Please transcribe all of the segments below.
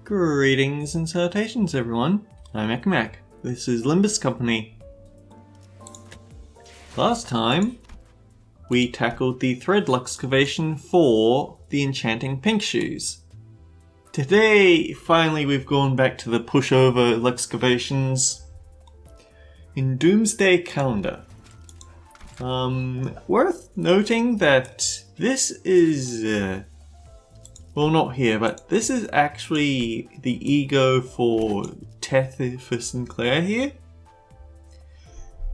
Greetings and salutations everyone, I'm Ekmac. This is Limbus Company. Last time, we tackled the thread Luxcavation for the enchanting pink shoes. Today, finally we've gone back to the pushover Luxcavations in Doomsday calendar. Worth noting that this is, well, not here, but this is actually the ego for Teth for Sinclair here.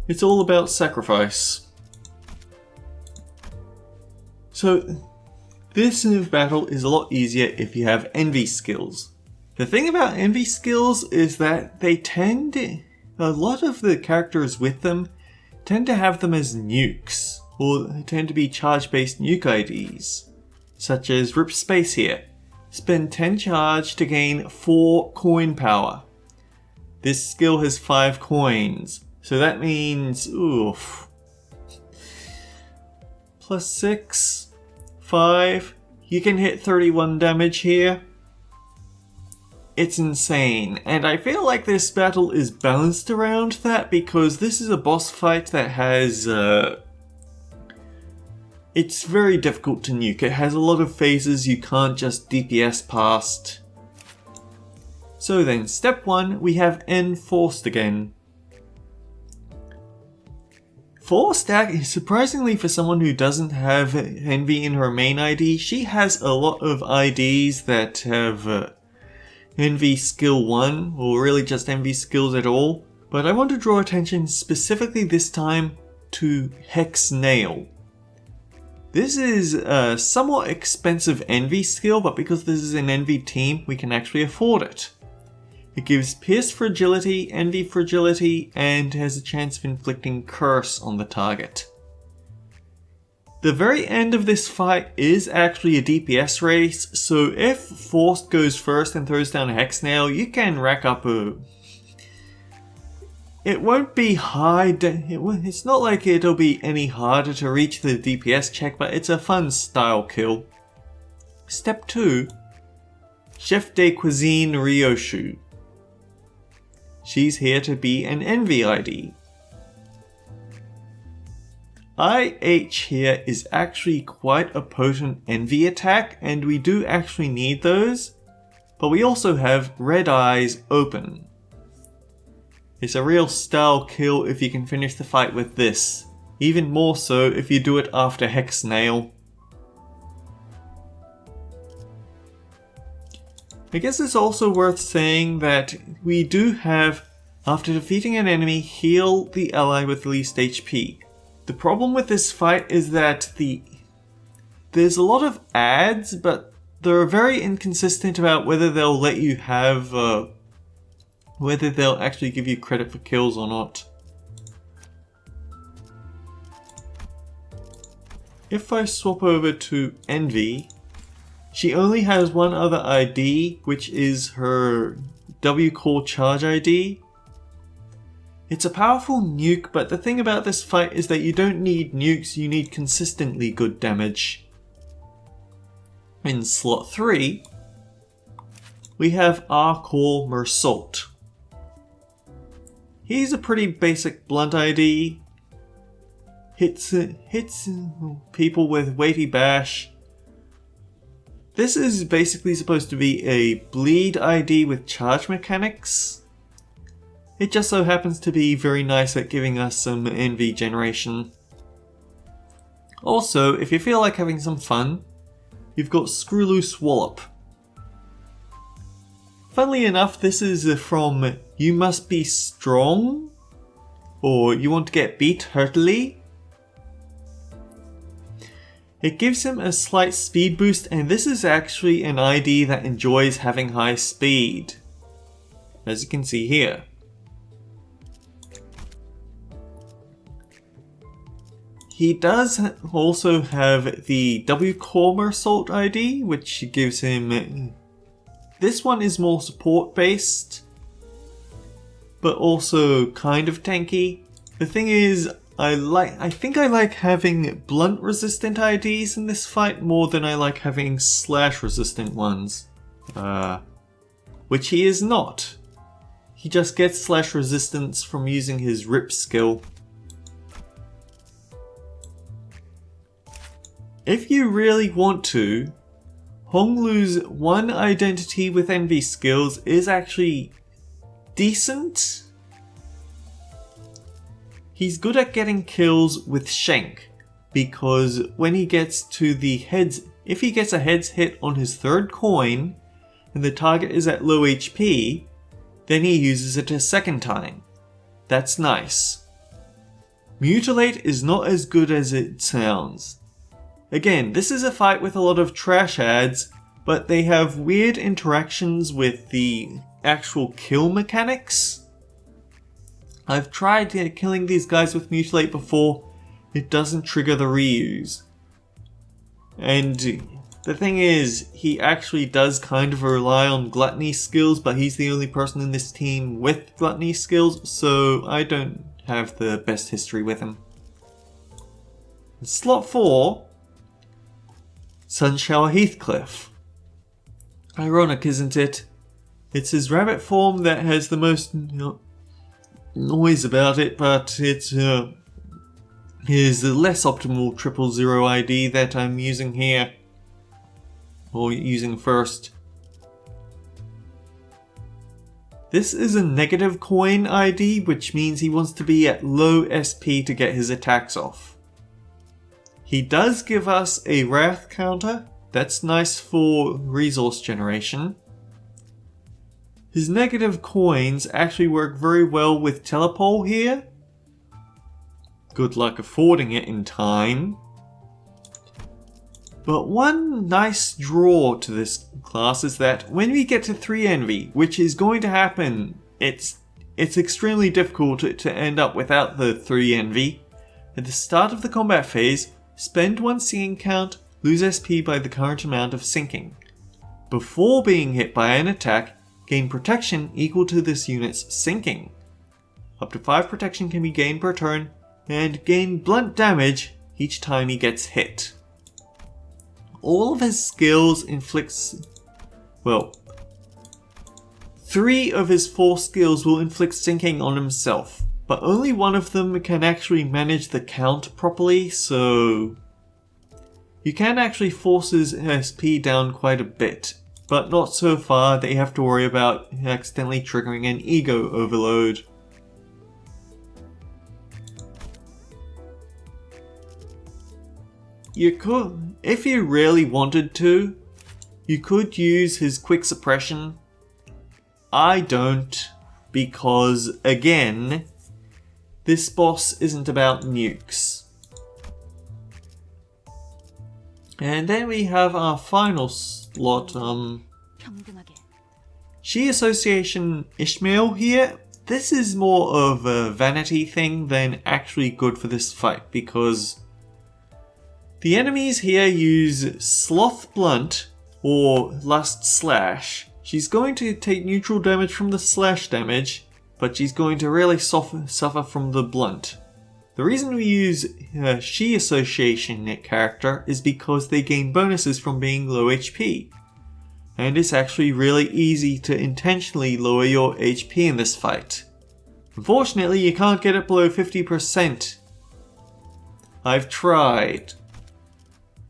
It's all about sacrifice. So, this battle is a lot easier if you have envy skills. The thing about envy skills is that they tend to, a lot of the characters with them tend to have them as nukes, or they tend to be charge-based nuke IDs, such as Rip Space here. Spend 10 charge to gain 4 coin power. This skill has 5 coins, so that means, oof, plus 6, 5, you can hit 31 damage here. It's insane, and I feel like this battle is balanced around that because this is a boss fight that has, it's very difficult to nuke. It has a lot of phases you can't just DPS past. So then, step 1, we have Enforced again. Forced, surprisingly for someone who doesn't have Envy in her main ID, she has a lot of IDs that have Envy skill 1, or really just Envy skills at all. But I want to draw attention specifically this time to Hex Nail. This is a somewhat expensive Envy skill, but because this is an Envy team, we can actually afford it. It gives Pierce Fragility, Envy Fragility, and has a chance of inflicting Curse on the target. The very end of this fight is actually a DPS race, so if Forced goes first and throws down a Hex Nail, you can rack up a... It won't be high, it's not like it'll be any harder to reach the DPS check, but it's a fun style kill. Step 2. Chef de Cuisine Ryoshu. She's here to be an Envy ID. IH here is actually quite a potent Envy attack, and we do actually need those, but we also have Red Eyes Open. It's a real style kill if you can finish the fight with this, even more so if you do it after Hex Nail. I guess it's also worth saying that we do have, after defeating an enemy, heal the ally with least HP. The problem with this fight is that there's a lot of ads, but they're very inconsistent about whether they'll let you have, whether they'll actually give you credit for kills or not. If I swap over to Envy, she only has one other ID, which is her W-Core Charge ID. It's a powerful nuke, but the thing about this fight is that you don't need nukes, you need consistently good damage. In slot 3, we have R-Core Mersault. He's a pretty basic blunt ID. Hits people with weighty bash. This is basically supposed to be a bleed ID with charge mechanics. It just so happens to be very nice at giving us some Envy generation. Also, if you feel like having some fun, you've got Screw Loose Wallop. Funnily enough, this is from You Must Be Strong, or You Want to Get Beat Heartily. It gives him a slight speed boost, and this is actually an ID that enjoys having high speed, as you can see here. He does also have the W-Core Mersault ID, which gives him... This one is more support based, but also kind of tanky. The thing is, I think I like having blunt resistant IDs in this fight more than I like having slash resistant ones. which he is not. He just gets slash resistance from using his rip skill. If you really want to, Honglu's one identity with envy skills is actually decent. He's good at getting kills with Shank, because when he gets to the heads, if he gets a heads hit on his third coin and the target is at low HP, then he uses it a second time. That's nice. Mutilate is not as good as it sounds. Again, this is a fight with a lot of trash ads, but they have weird interactions with the actual kill mechanics. I've tried killing these guys with Mutilate before, it doesn't trigger the reuse. And the thing is, he actually does kind of rely on Gluttony skills, but he's the only person in this team with Gluttony skills, so I don't have the best history with him. Slot 4, Sunshower Heathcliff. Ironic, isn't it? It's his rabbit form that has the most noise about it, but it's his less optimal 000 ID that I'm using here. Or using first. This is a negative coin ID, which means he wants to be at low SP to get his attacks off. He does give us a Wrath counter, that's nice for resource generation. His negative coins actually work very well with Telepole here. Good luck affording it in time. But one nice draw to this class is that when we get to 3 Envy, which is going to happen, it's extremely difficult to end up without the 3 Envy. At the start of the combat phase, spend 1 sinking count, lose SP by the current amount of sinking. Before being hit by an attack, gain protection equal to this unit's sinking. Up to 5 protection can be gained per turn, and gain blunt damage each time he gets hit. All of his skills inflicts, well, 3 of his 4 skills will inflict sinking on himself, but only one of them can actually manage the count properly, so you can actually force his SP down quite a bit, but not so far that you have to worry about accidentally triggering an ego overload. You could, if you really wanted to, you could use his quick suppression. I don't, because again, this boss isn't about nukes. And then we have our final slot, Shi Association Ishmael here. This is more of a vanity thing than actually good for this fight, because the enemies here use Sloth Blunt or Lust Slash. She's going to take neutral damage from the slash damage, but she's going to really suffer from the blunt. The reason we use Shi Association character is because they gain bonuses from being low HP. And it's actually really easy to intentionally lower your HP in this fight. Unfortunately, you can't get it below 50%. I've tried.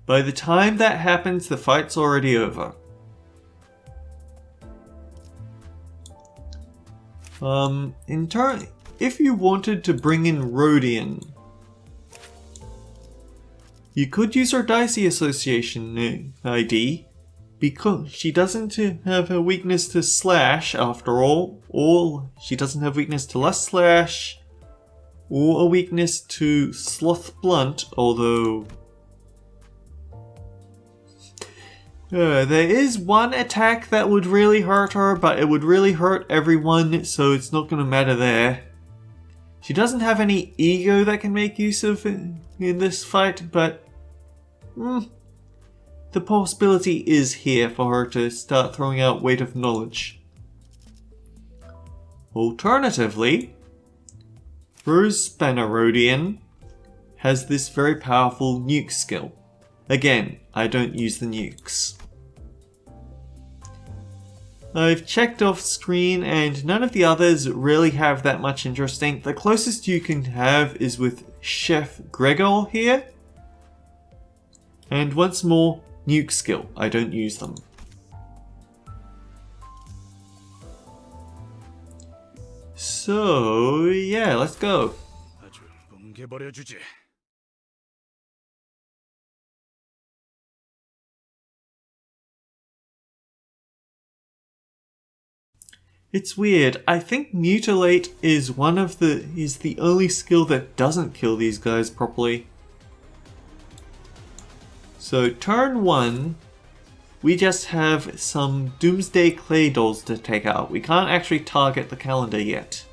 By the time that happens, the fight's already over. If you wanted to bring in Rodian, you could use her Dicey Association ID, because she doesn't have a weakness to Slash after all, or she doesn't have weakness to Lust Slash, or a weakness to Sloth Blunt, although there is one attack that would really hurt her, but it would really hurt everyone, so it's not going to matter there. She doesn't have any ego that can make use of in this fight, but the possibility is here for her to start throwing out Weight of Knowledge. Alternatively, Rose Spannerodian has this very powerful nuke skill. Again, I don't use the nukes. I've checked off screen and none of the others really have that much interesting. The closest you can have is with Chef Gregor here. And once more, nuke skill. I don't use them. So yeah, let's go. It's weird. I think Mutilate is the only skill that doesn't kill these guys properly. So turn 1, we just have some Doomsday clay dolls to take out. We can't actually target the calendar yet.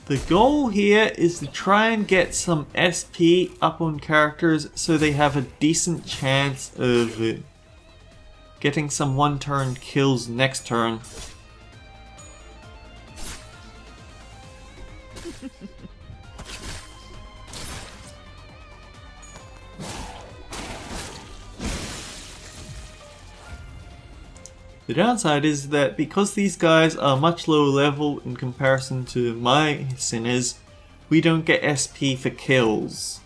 The goal here is to try and get some SP up on characters so they have a decent chance of getting some one-turn kills next turn. The downside is that because these guys are much lower level in comparison to my sinners, we don't get SP for kills.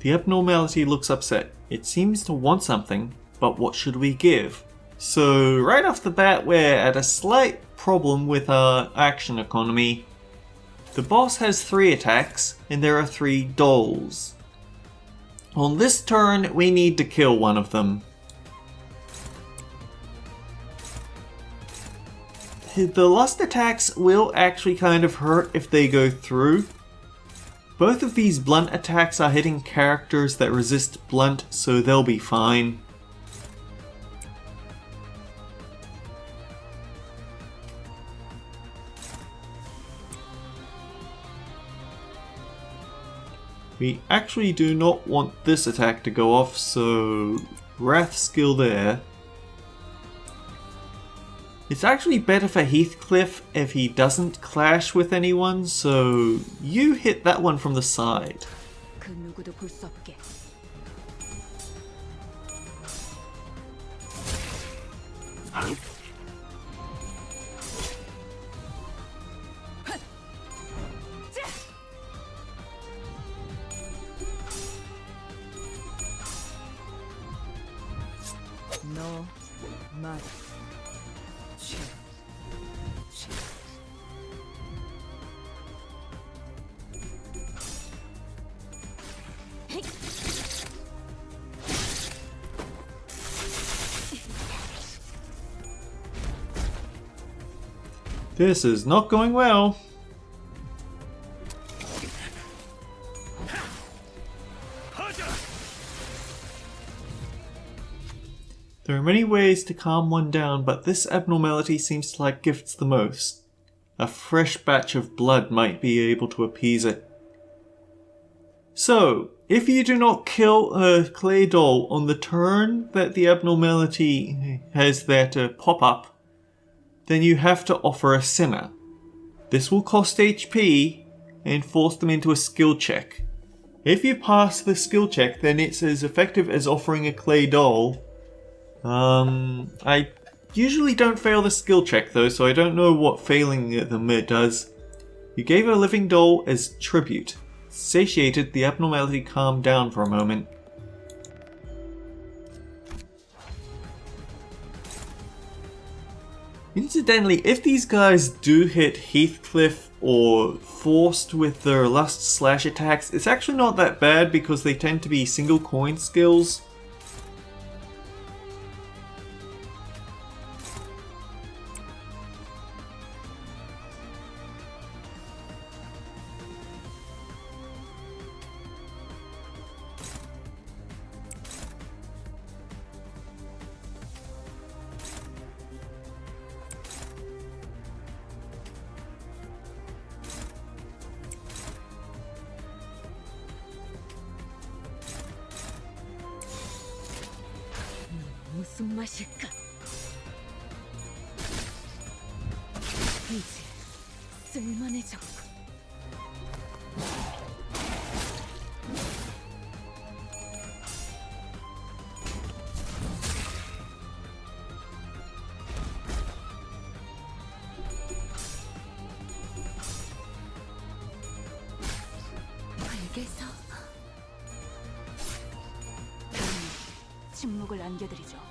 The abnormality looks upset. It seems to want something, but what should we give? So right off the bat we're at a slight problem with our action economy. The boss has 3 attacks and there are 3 dolls. On this turn we need to kill one of them. The lust attacks will actually kind of hurt if they go through. Both of these blunt attacks are hitting characters that resist blunt, so they'll be fine. We actually do not want this attack to go off, so Wrath skill there. It's actually better for Heathcliff if he doesn't clash with anyone, so you hit that one from the side. No, not. This is not going well. There are many ways to calm one down, but this abnormality seems to like gifts the most. A fresh batch of blood might be able to appease it. So, if you do not kill a clay doll on the turn that the abnormality has there to pop up, then you have to offer a sinner. This will cost HP and force them into a skill check. If you pass the skill check, then it's as effective as offering a clay doll. I usually don't fail the skill check though, so I don't know what failing them it does. You gave a living doll as tribute. Satiated, the abnormality calmed down for a moment. Incidentally, if these guys do hit Heathcliff or Forced with their Lust/Slash attacks, it's actually not that bad because they tend to be single coin skills. 무슨 맛일까? 이제 쓸만해졌고. 알겠어. 침묵을 안겨드리죠.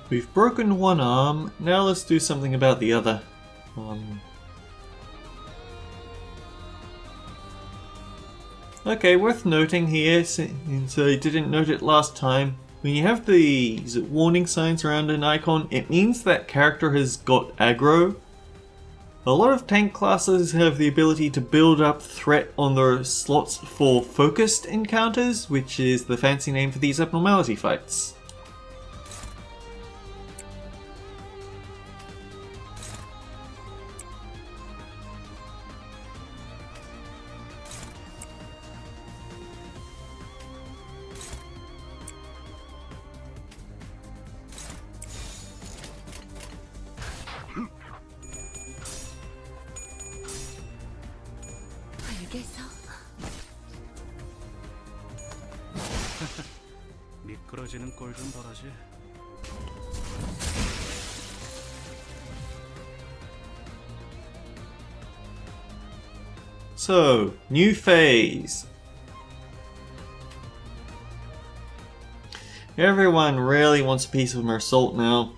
We've broken one arm, now let's do something about the other. Okay, worth noting here, since I didn't note it last time, when you have these warning signs around an icon, it means that character has got aggro. A lot of tank classes have the ability to build up threat on their slots for focused encounters, which is the fancy name for these abnormality fights. 알겠어. 미끄러지는 꼴 좀 보라지. So, new phase. Everyone really wants a piece of Mersault now.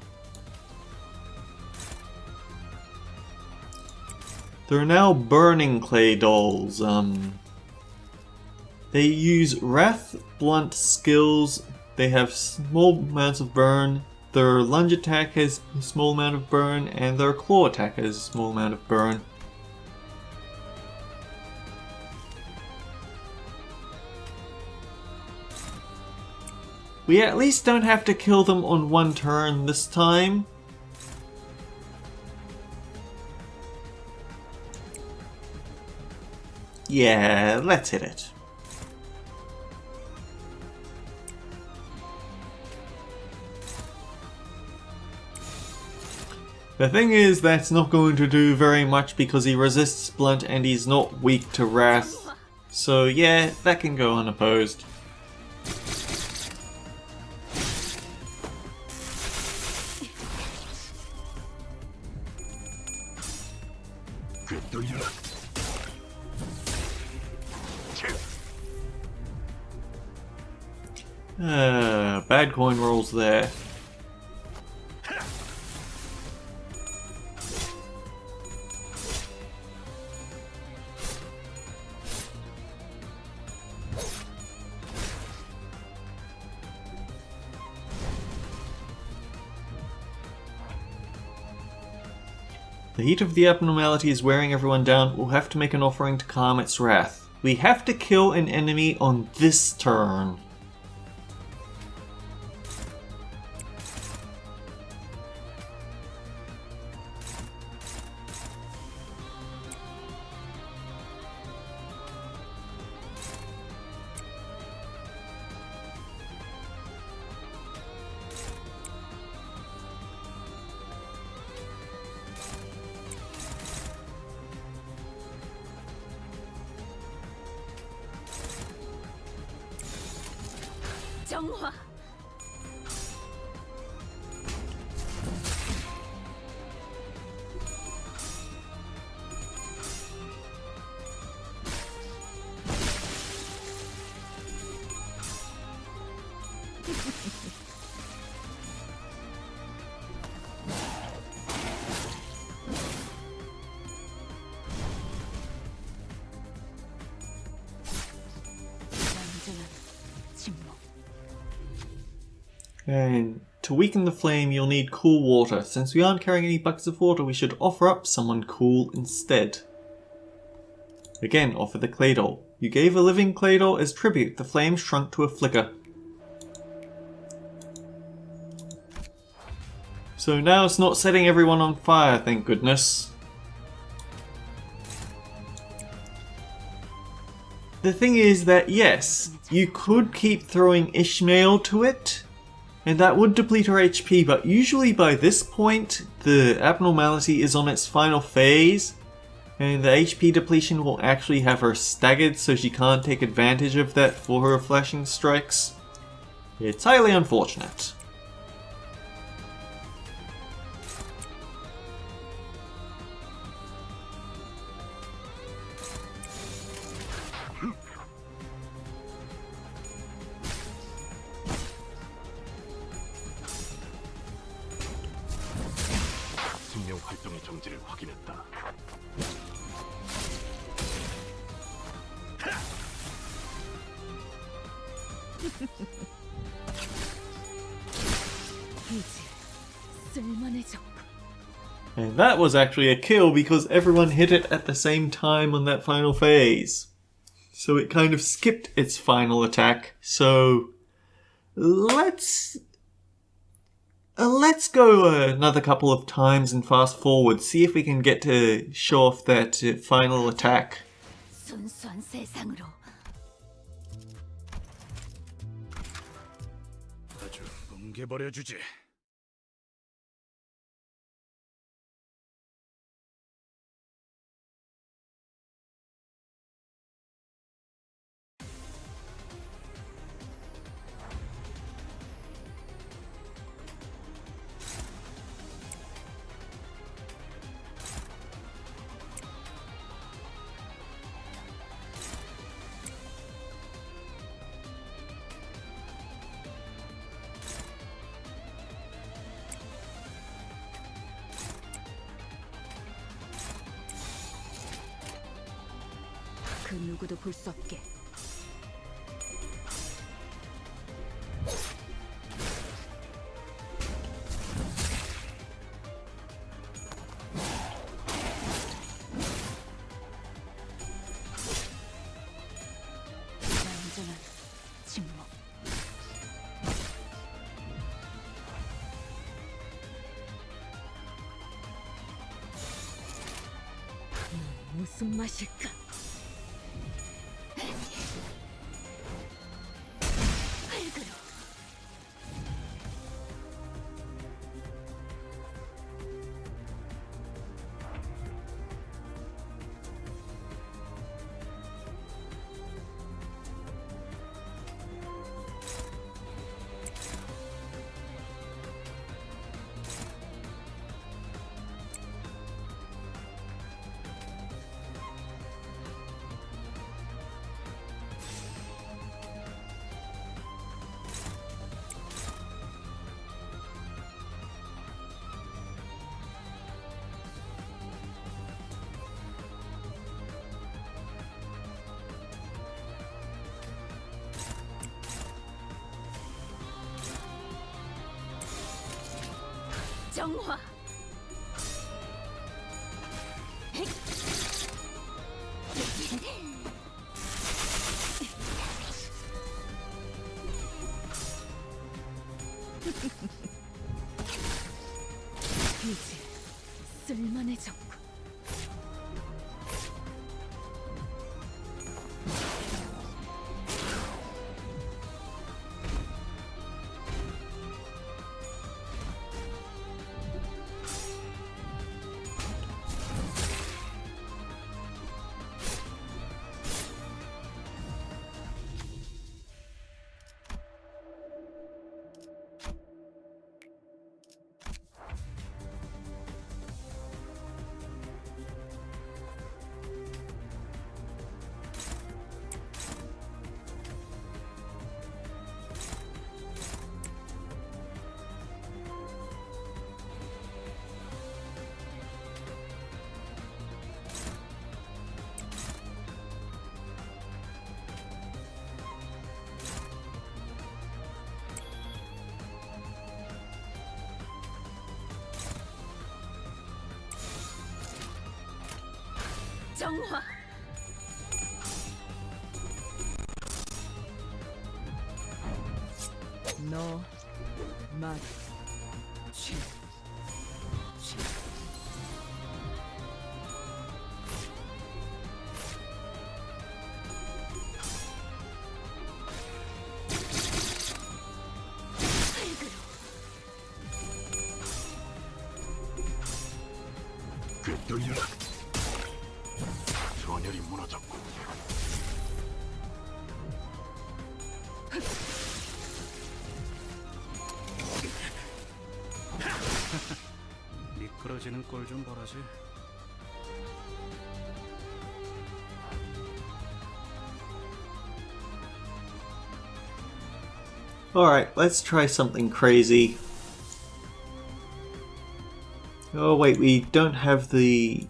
They're now burning clay dolls. They use Wrath Blunt skills. They have small amounts of burn. Their lunge attack has a small amount of burn, and their claw attack has a small amount of burn. We at least don't have to kill them on one turn this time. Yeah, let's hit it. The thing is, that's not going to do very much because he resists blunt and he's not weak to wrath. So yeah, that can go unopposed. Bad coin rolls there. The heat of the abnormality is wearing everyone down. We'll have to make an offering to calm its wrath. We have to kill an enemy on this turn. 정화. 완전한 침묵. And to weaken the flame, you'll need cool water. Since we aren't carrying any buckets of water, we should offer up someone cool instead. Again, offer the clay doll. You gave a living clay doll as tribute. The flame shrunk to a flicker. So now it's not setting everyone on fire, thank goodness. The thing is that yes, you could keep throwing Ishmael to it, and that would deplete her HP, but usually by this point, the abnormality is on its final phase, and the HP depletion will actually have her staggered so she can't take advantage of that for her flashing strikes. It's highly unfortunate. 생명 활동의 정지를 확인했다. 이제 쓸만해졌고. And that was actually a kill because everyone hit it at the same time on that final phase. So it kind of skipped its final attack. So let's go another couple of times and fast forward, see if we can get to show off that final attack. 순수한 세상으로. 아주 뭉개버려주지. 그 누구도 볼 수 없게. 완전한 침묵. 무슨 맛일까? 활그로. 정화. 이제 쓸만해졌고. 정화 너 말. 취. 취. 꿰뚫려라. 전열이 무너졌고 미끄러지는 꼴 좀 보라지. Alright, let's try something crazy. Oh wait, we don't have the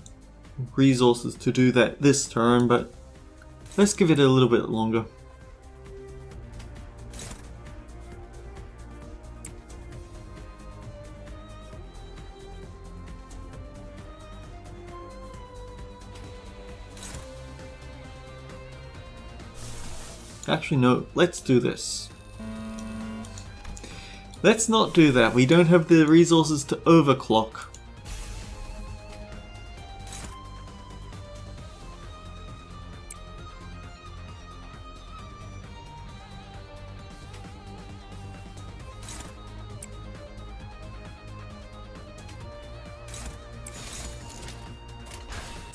resources to do that this turn, but let's give it a little bit longer. Actually no, let's do this. Let's not do that, we don't have the resources to overclock.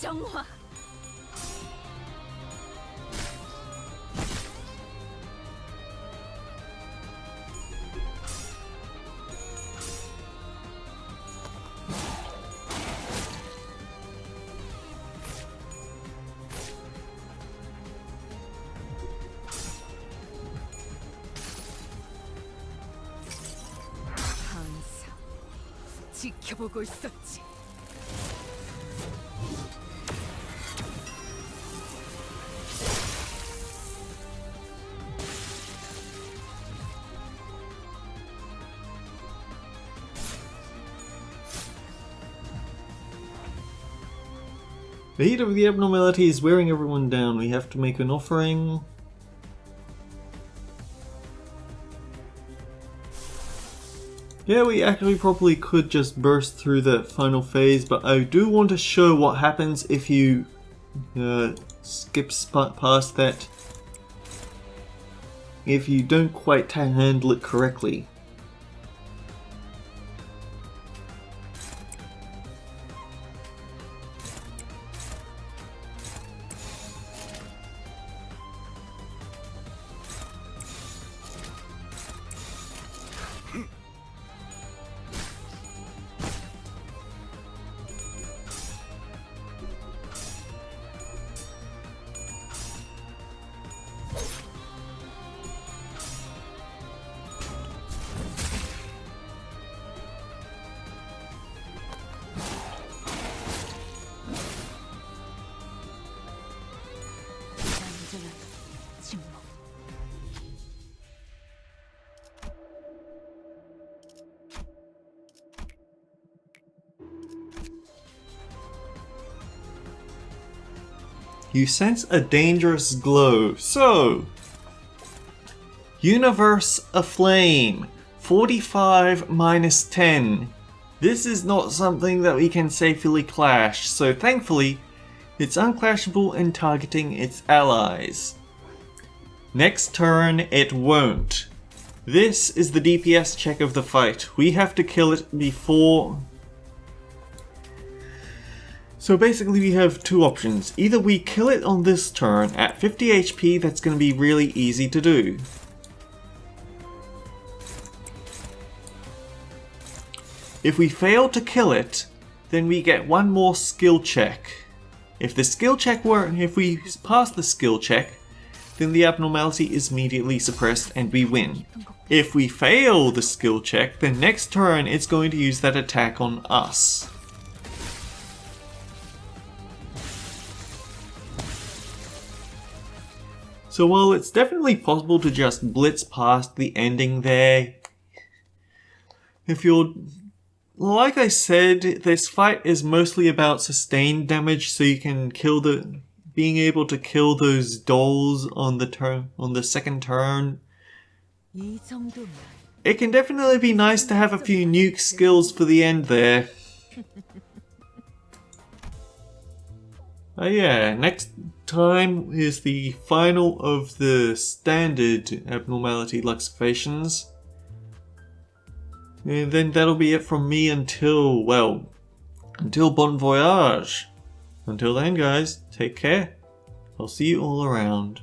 정화 항상 지켜보고 있었지. The heat of the abnormality is wearing everyone down. We have to make an offering. Yeah, we actually probably could just burst through the final phase, but I do want to show what happens if you skip past that. If you don't quite handle it correctly. 완전한 침묵. You sense a dangerous glow. So, universe aflame. 45 minus 10. This is not something that we can safely clash, so thankfully, it's unclashable and targeting its allies. Next turn, it won't. This is the DPS check of the fight. We have to kill it before... So basically we have two options. Either we kill it on this turn at 50 HP, that's going to be really easy to do. If we fail to kill it, then we get one more skill check. If we pass the skill check, then the abnormality is immediately suppressed and we win. If we fail the skill check, then next turn it's going to use that attack on us. So while it's definitely possible to just blitz past the ending there, if you're like I said, this fight is mostly about sustained damage, so you can being able to kill those dolls on the second turn. 이 정도면 It can definitely be nice to have a few nuke skills for the end there. Yeah, next time is the final of the standard abnormality Luxcavations. And then that'll be it from me until Bon Voyage. Until then guys, take care. I'll see you all around.